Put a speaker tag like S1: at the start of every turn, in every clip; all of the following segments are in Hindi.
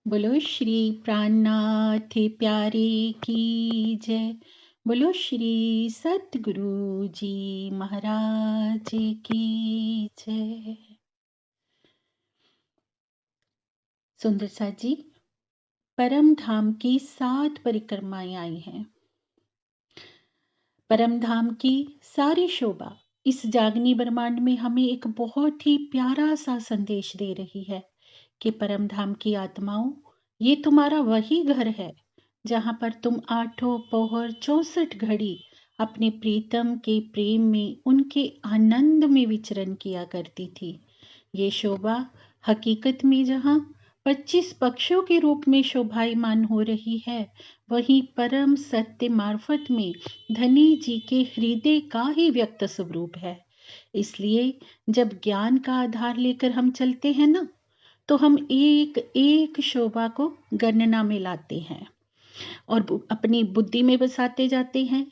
S1: बोलो श्री प्राणनाथ प्यारे की जय। बोलो श्री सतगुरु जी महाराज की जय। सुंदर सा जी, परम धाम की 7 परिक्रमाएं आई हैं। परम धाम की सारी शोभा इस जागनी ब्रह्मांड में हमें एक बहुत ही प्यारा सा संदेश दे रही है कि परम धाम की आत्माओं, ये तुम्हारा वही घर है जहां पर तुम 8 पहर 64 घड़ी अपने प्रीतम के प्रेम में, उनके आनंद में विचरण किया करती थी। ये शोभा हकीकत में जहां 25 पक्षों के रूप में शोभायमान हो रही है, वही परम सत्य मार्फत में धनी जी के हृदय का ही व्यक्त स्वरूप है। इसलिए जब ज्ञान का आधार लेकर हम चलते हैं ना, तो हम एक एक शोभा को गणना में लाते हैं और अपनी बुद्धि में बसाते जाते हैं।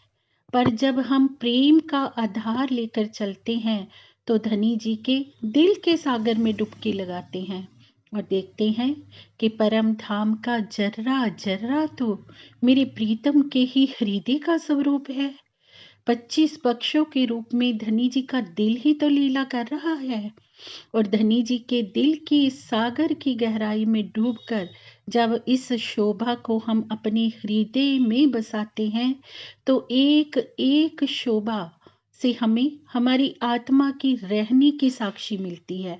S1: पर जब हम प्रेम का आधार लेकर चलते हैं तो धनी जी के दिल के सागर में डुबकी लगाते हैं और देखते हैं कि परम धाम का जर्रा जर्रा तो मेरे प्रीतम के ही हृदय का स्वरूप है। 25 पक्षों के रूप में धनी जी का दिल ही तो लीला कर रहा है। और धनी जी के दिल की सागर की गहराई में डूबकर जब इस शोभा को हम अपने हृदय में बसाते हैं तो एक एक शोभा से हमें हमारी आत्मा की रहनी की साक्षी मिलती है,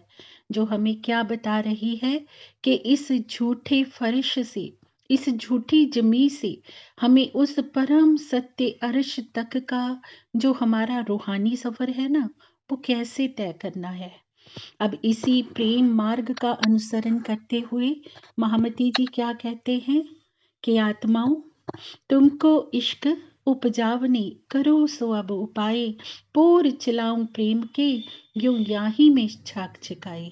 S1: जो हमें क्या बता रही है कि इस झूठे फर्श से, इस झूठी जमी से हमें उस परम सत्य अर्श तक का जो हमारा रूहानी सफर है ना, वो कैसे तय करना है। अब इसी प्रेम मार्ग का अनुसरण करते हुए महामती जी क्या कहते हैं कि आत्माओं, तुमको इश्क उपजावने करो सो अब उपाय, पोर चलाऊं प्रेम के यूं याही में छाक छिकाए।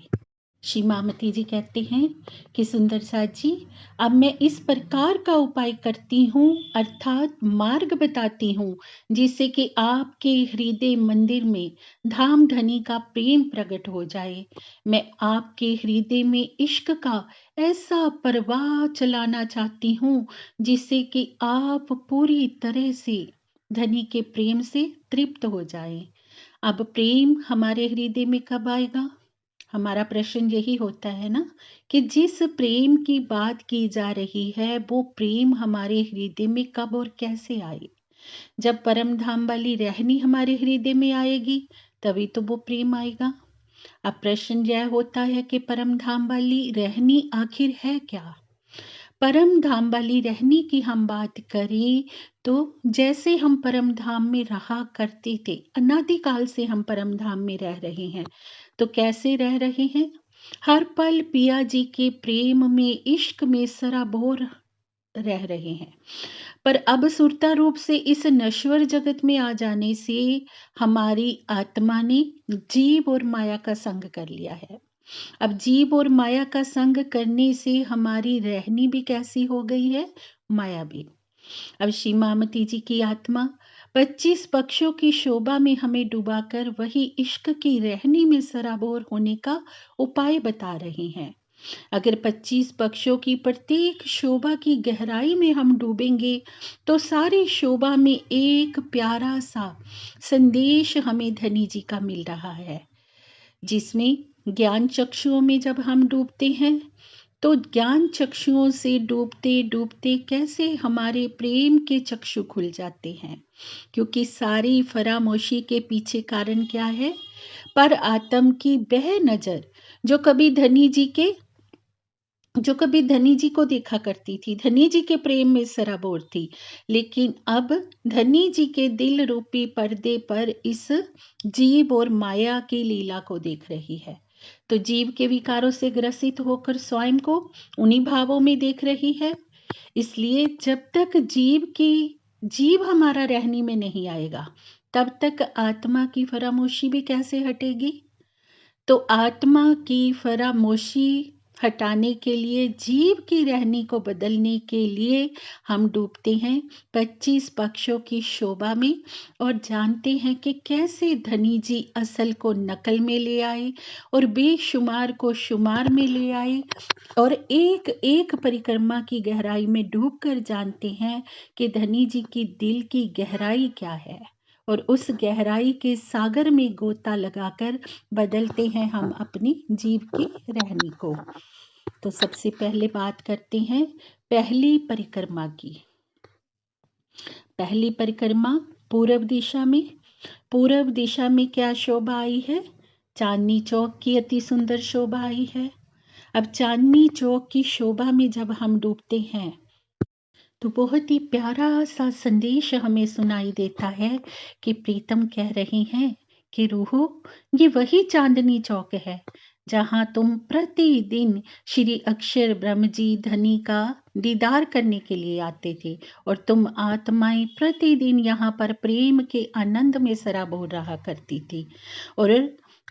S1: श्री मामती जी कहते हैं कि सुंदर साथ जी, अब मैं इस प्रकार का उपाय करती हूँ, अर्थात मार्ग बताती हूँ, जिससे कि आपके हृदय मंदिर में धाम धनी का प्रेम प्रकट हो जाए। मैं आपके हृदय में इश्क का ऐसा प्रवाह चलाना चाहती हूँ जिससे कि आप पूरी तरह से धनी के प्रेम से तृप्त हो जाएं। अब प्रेम हमारे हृदय में कब आएगा? हमारा प्रश्न यही होता है ना कि जिस प्रेम की बात की जा रही है वो प्रेम हमारे हृदय में कब और कैसे आए? जब परम धाम वाली रहनी हमारे हृदय में आएगी तभी तो वो प्रेम आएगा। अब प्रश्न यह होता है कि परम धाम वाली रहनी आखिर है क्या? परम धाम वाली रहनी की हम बात करें तो जैसे हम परम धाम में रहा करते थे, अनादिकाल से हम परम धाम में रह रहे हैं, तो कैसे रह रहे हैं? हर पल पिया जी के प्रेम में, इश्क में सराबोर रह रहे हैं। पर अब सुरता रूप से इस नश्वर जगत में आ जाने से हमारी आत्मा ने जीव और माया का संग कर लिया है। अब जीव और माया का संग करने से हमारी रहनी भी कैसी हो गई है? माया भी। अब श्री मामती जी की आत्मा 25 पक्षों की शोभा में हमें डुबाकर वही इश्क की रहनी में सराबोर होने का उपाय बता रहे हैं। अगर 25 पक्षों की प्रत्येक शोभा की गहराई में हम डूबेंगे तो सारी शोभा में एक प्यारा सा संदेश हमें धनी जी का मिल रहा है, जिसमें ज्ञान चक्षुओं में जब हम डूबते हैं तो ज्ञान चक्षुओं से डूबते डूबते कैसे हमारे प्रेम के चक्षु खुल जाते हैं। क्योंकि सारी फरामोशी के पीछे कारण क्या है? पर आत्म की वह नजर जो कभी धनी जी को देखा करती थी, धनी जी के प्रेम में सराबोर थी, लेकिन अब धनी जी के दिल रूपी पर्दे पर इस जीव और माया की लीला को देख रही है। तो जीव के विकारों से ग्रसित होकर स्वयं को उन्हीं भावों में देख रही है। इसलिए जब तक जीव हमारा रहनी में नहीं आएगा, तब तक आत्मा की फरामोशी भी कैसे हटेगी? तो आत्मा की फरामोशी हटाने के लिए, जीव की रहनी को बदलने के लिए हम डूबते हैं 25 पक्षों की शोभा में और जानते हैं कि कैसे धनी जी असल को नकल में ले आए और बेशुमार को शुमार में ले आए और एक एक परिक्रमा की गहराई में डूबकर जानते हैं कि धनी जी की दिल की गहराई क्या है और उस गहराई के सागर में गोता लगाकर बदलते हैं हम अपनी जीव की रहनी को। तो सबसे पहले बात करते हैं पहली परिक्रमा की। पहली परिक्रमा पूर्व दिशा में। पूर्व दिशा में क्या शोभा आई है? चांदनी चौक की अति सुंदर शोभा आई है। अब चांदनी चौक की शोभा में जब हम डूबते हैं तो बहुत ही प्यारा सा संदेश हमें सुनाई देता है कि प्रीतम कह रही हैं कि रूहो, ये वही चांदनी चौक है जहाँ तुम प्रतिदिन श्री अक्षर ब्रह्म जी धनी का दीदार करने के लिए आते थे और तुम आत्माएं प्रतिदिन यहाँ पर प्रेम के आनंद में सराबोर रहा करती थी। और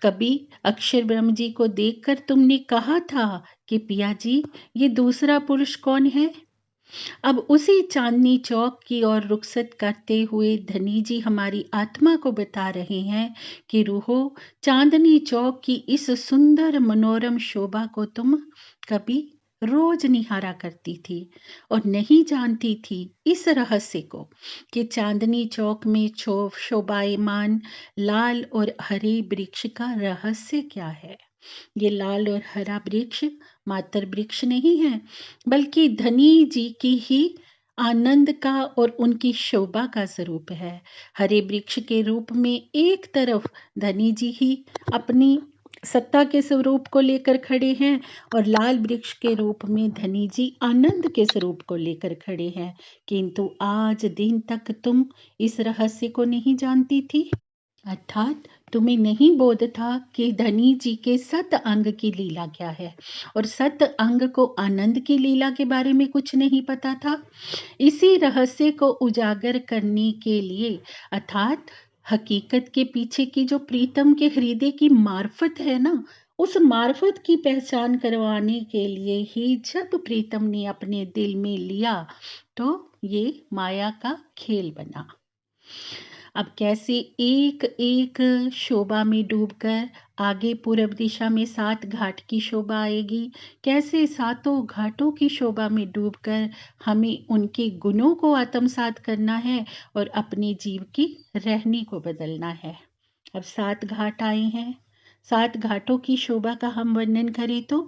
S1: कभी अक्षर ब्रह्म जी को देखकर तुमने कहा था कि पिया जी, ये दूसरा पुरुष कौन है? अब उसी चांदनी चौक की ओर रुखसत करते हुए धनी जी हमारी आत्मा को बता रहे हैं कि रूहो, चांदनी चौक की इस सुंदर मनोरम शोभा को तुम कभी रोज निहारा करती थी और नहीं जानती थी इस रहस्य को कि चांदनी चौक में शोभायमान लाल और हरे वृक्ष का रहस्य क्या है। ये लाल और हरा वृक्ष मातर वृक्ष नहीं है, बल्कि धनी जी की ही आनंद का और उनकी शोभा का स्वरूप है। हरे वृक्ष के रूप में एक तरफ धनी जी ही अपनी सत्ता के स्वरूप को लेकर खड़े हैं और लाल वृक्ष के रूप में धनी जी आनंद के स्वरूप को लेकर खड़े हैं। किंतु आज दिन तक तुम इस रहस्य को नहीं जानती थी, अर्थात तुम्हें नहीं बोध था कि धनी जी के सत अंग की लीला क्या है और सत अंग को आनंद की लीला के बारे में कुछ नहीं पता था। इसी रहस्य को उजागर करने के लिए अर्थात हकीकत के पीछे की जो प्रीतम के हृदय की मार्फत है ना, उस मार्फत की पहचान करवाने के लिए ही जब प्रीतम ने अपने दिल में लिया तो ये माया का खेल बना। अब कैसे एक एक शोभा में डूबकर आगे पूर्व दिशा में 7 घाट की शोभा आएगी, कैसे सातों घाटों की शोभा में डूबकर हमें उनके गुणों को आत्मसात करना है और अपने जीव की रहनी को बदलना है। अब 7 घाट आए हैं, 7 घाटों की शोभा का हम वर्णन करें तो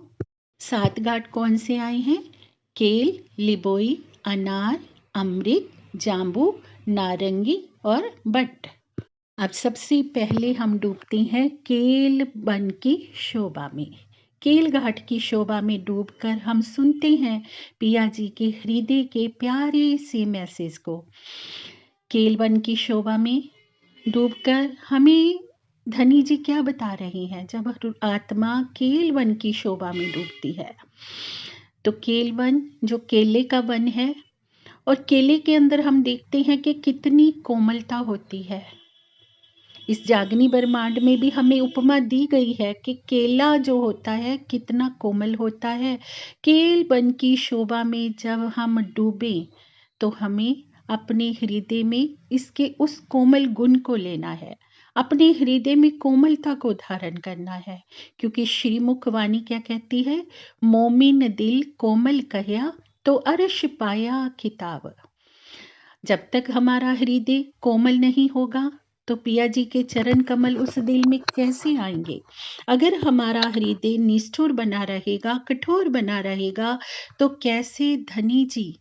S1: 7 घाट कौन से आए हैं? केल, लिबोई, अनार, अमृत, जाम्बू, नारंगी और बट। अब सबसे पहले हम डूबते हैं केल वन की शोभा में। केल घाट की शोभा में डूबकर हम सुनते हैं पिया जी के हृदय के प्यारे से मैसेज को। केल वन की शोभा में डूबकर हमें धनी जी क्या बता रही हैं? जब आत्मा केल वन की शोभा में डूबती है तो केल वन जो केले का वन है और केले के अंदर हम देखते हैं कि कितनी कोमलता होती है। इस जागनी ब्रह्मांड में भी हमें उपमा दी गई है कि केला जो होता है कितना कोमल होता है। केल वन की शोभा में जब हम डूबे तो हमें अपने हृदय में इसके उस कोमल गुण को लेना है, अपने हृदय में कोमलता को धारण करना है, क्योंकि श्रीमुख वाणी क्या कहती है? मोमिन दिल कोमल कहया तो अर्श पाया खिताब। जब तक हमारा हृदय कोमल नहीं होगा तो पिया जी के चरण कमल उस दिल में कैसे आएंगे? अगर हमारा हृदय निष्ठुर बना रहेगा, कठोर बना रहेगा, तो कैसे धनी जी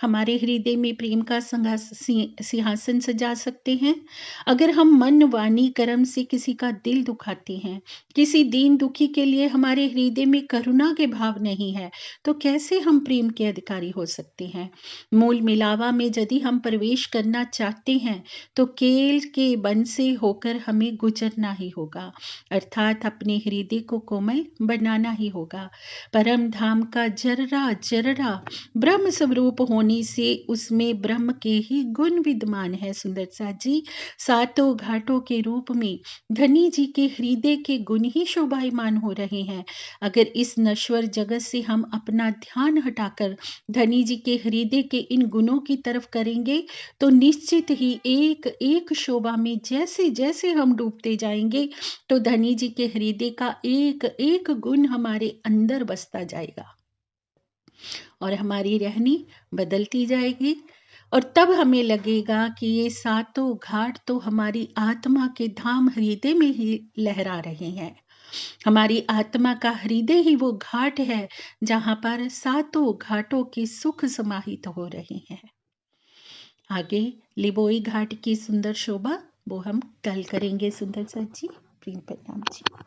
S1: हमारे हृदय में प्रेम का सिंहासन सजा सकते हैं? अगर हम मन वाणी कर्म से किसी का दिल दुखाते हैं, किसी दीन दुखी के लिए हमारे हृदय में करुणा के भाव नहीं है, तो कैसे हम प्रेम के अधिकारी हो सकते हैं? मूल मिलावा में यदि हम प्रवेश करना चाहते हैं तो केल के वन से होकर हमें गुजरना ही होगा, अर्थात अपने हृदय को कोमल बनाना ही होगा। परम धाम का जर्रा जर्रा ब्रह्म स्वरूप होने होने से उसमें ब्रह्म के ही गुण विद्यमान है सुंदर साथ जी। सातों घाटों के रूप में धनी जी के हृदय के गुण ही शोभायमान हो रहे हैं। अगर इस नश्वर जगत से हम अपना ध्यान हटाकर धनी जी के हृदय के इन गुणों की तरफ करेंगे तो निश्चित ही एक एक शोभा में जैसे जैसे हम डूबते जाएंगे तो धनी जी के हृदय का एक एक गुण हमारे अंदर बसता जाएगा और हमारी रहनी बदलती जाएगी। और तब हमें लगेगा कि ये सातों घाट तो हमारी आत्मा के धाम हृदय में ही लहरा रहे हैं। हमारी आत्मा का हृदय ही वो घाट है जहाँ पर सातों घाटों के सुख समाहित हो रहे हैं। आगे लिबोई घाट की सुंदर शोभा वो हम कल करेंगे सुंदर सर जी। प्रेम प्रणाम जी।